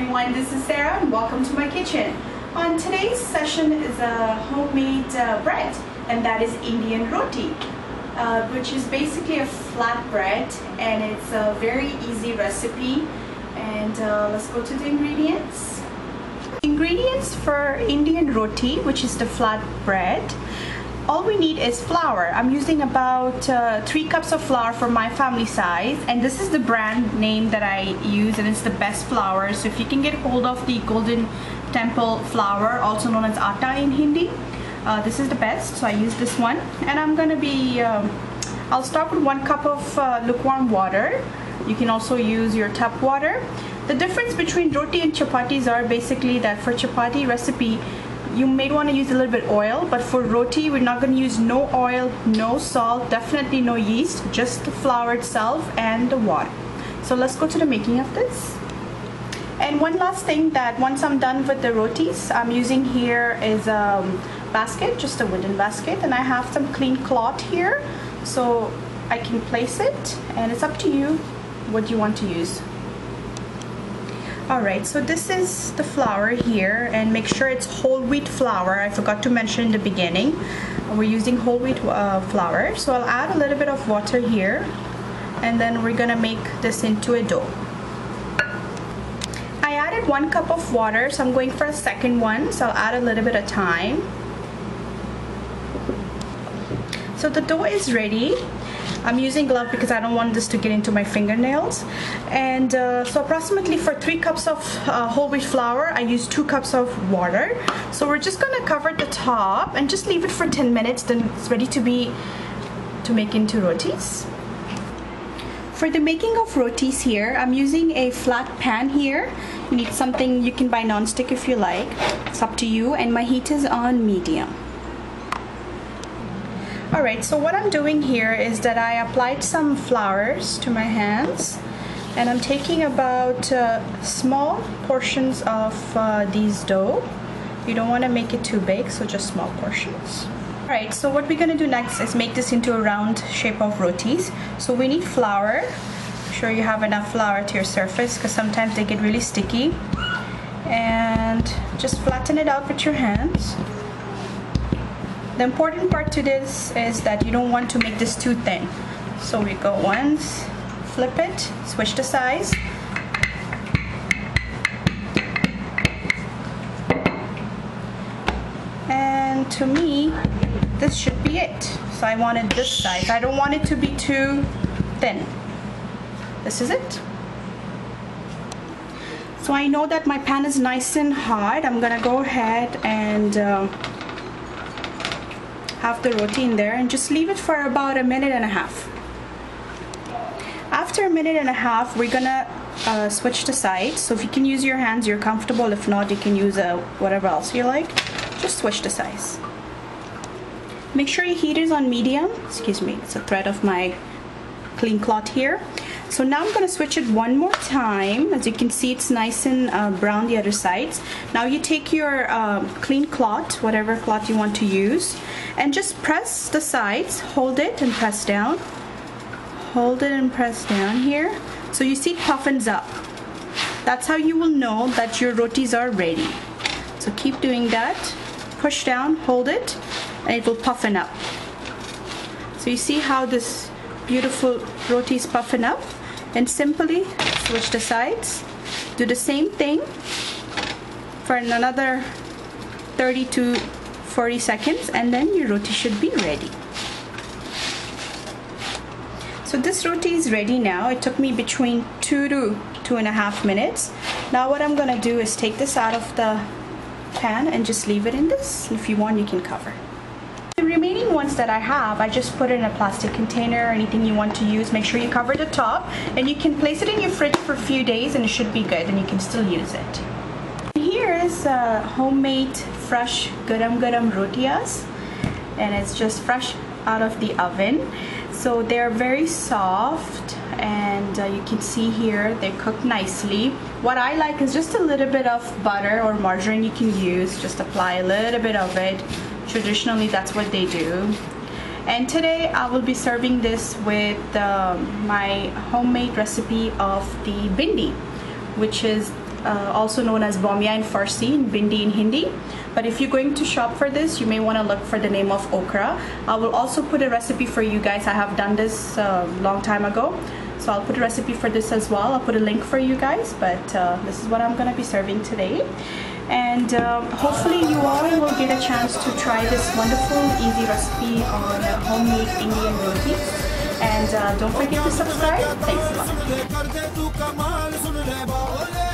everyone, this is Sarah and welcome to my kitchen. On today's session is a homemade bread, and that is Indian roti, which is basically a flat bread, and it's a very easy recipe. And let's go to the ingredients. Ingredients for Indian roti, which is the flat bread. All we need is flour. I'm using about 3 cups of flour for my family size, and this is the brand name that I use, and it's the best flour. So if you can get hold of the Golden Temple flour, also known as atta in Hindi, this is the best. So I use this one, and I'm gonna be I'll start with 1 cup of lukewarm water. You can also use your tap water. The difference between roti and chapatis are basically that for chapati recipe you may want to use a little bit oil, but for roti we're not going to use no oil, no salt, definitely no yeast, just the flour itself and the water. So let's go to the making of this. And one last thing, that once I'm done with the rotis, I'm using here is a basket, just a wooden basket, and I have some clean cloth here so I can place it, and it's up to you what you want to use. Alright, so this is the flour here, and make sure it's whole wheat flour. I forgot to mention in the beginning, we're using whole wheat flour. So I'll add a little bit of water here, and then we're gonna make this into a dough. I added 1 cup of water, so I'm going for a second one, so I'll add a little bit of time. So the dough is ready. I'm using glove because I don't want this to get into my fingernails. And so approximately for 3 cups of whole wheat flour, I use 2 cups of water. So we're just gonna cover the top and just leave it for 10 minutes, then it's ready to make into rotis. For the making of rotis here, I'm using a flat pan here. You need something, you can buy non-stick if you like. It's up to you, and my heat is on medium. Alright, so what I'm doing here is that I applied some flours to my hands, and I'm taking about small portions of these dough. You don't want to make it too big, so just small portions. Alright, so what we're going to do next is make this into a round shape of rotis. So we need flour. Make sure you have enough flour to your surface, because sometimes they get really sticky. And just flatten it out with your hands. The important part to this is that you don't want to make this too thin. So we go once, flip it, switch the size. And to me, this should be it. So I wanted this size. I don't want it to be too thin. This is it. So I know that my pan is nice and hot. I'm gonna go ahead and have the roti in there and just leave it for about 1.5 minutes. After 1.5 minutes, we're gonna switch the sides. So if you can use your hands, you're comfortable. If not, you can use whatever else you like. Just switch the sides. Make sure your heat is on medium. Excuse me, it's a thread of my clean cloth here. So now I'm going to switch it one more time. As you can see, it's nice and brown the other sides. Now you take your clean cloth, whatever cloth you want to use, and just press the sides, hold it and press down. Hold it and press down here. So you see it puffens up. That's how you will know that your rotis are ready. So keep doing that. Push down, hold it, and it will puffen up. So you see how this beautiful roti is puffing up? And simply switch the sides. Do the same thing for another 30 to 40 seconds, and then your roti should be ready. So this roti is ready now. It took me between 2 to 2.5 minutes. Now what I'm gonna do is take this out of the pan and just leave it in this. If you want, you can cover. The remaining ones that I have, I just put it in a plastic container or anything you want to use. Make sure you cover the top, and you can place it in your fridge for a few days and it should be good, and you can still use it. Here is homemade fresh garam rotias, and it's just fresh out of the oven. So they're very soft, and you can see here they cook nicely. What I like is just a little bit of butter or margarine you can use. Just apply a little bit of it. Traditionally, that's what they do. And today I will be serving this with my homemade recipe of the bindi, which is also known as Bamia in Farsi and Bindi in Hindi. But if you're going to shop for this, you may want to look for the name of okra. I will also put a recipe for you guys. I have done this a long time ago, so I'll put a recipe for this as well. I'll put a link for you guys, but this is what I'm going to be serving today. And hopefully you all will get a chance to try this wonderful easy recipe on homemade Indian roti. And don't forget to subscribe. Thanks a lot.